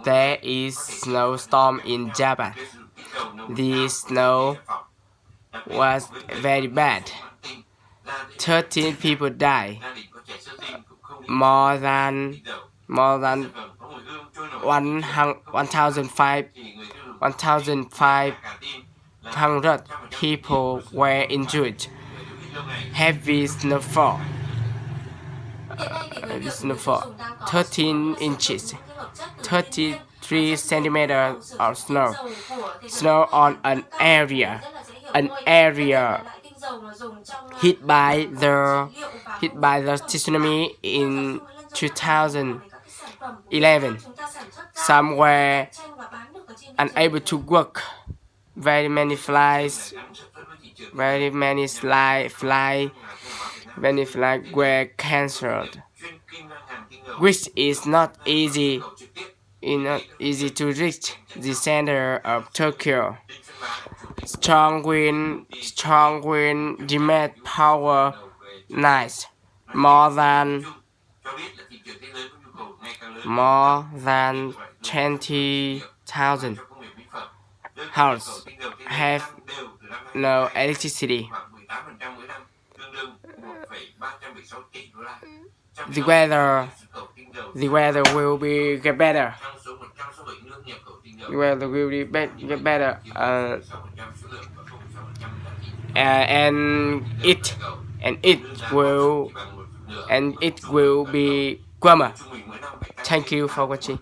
There is snowstorm in Japan. The snow was very bad. 13 people died. More than 1,500 people were injured. Heavy snowfall. 13 inches, 33 centimeters of snow. Snow on an area hit by the tsunami in 2011. Some were unable to work. Very many flights were cancelled, which is not easy to reach the center of Tokyo. Strong wind demand power nights. More than 20,000 houses have no electricity. The weather will get better. And it will be warmer. Thank you for watching.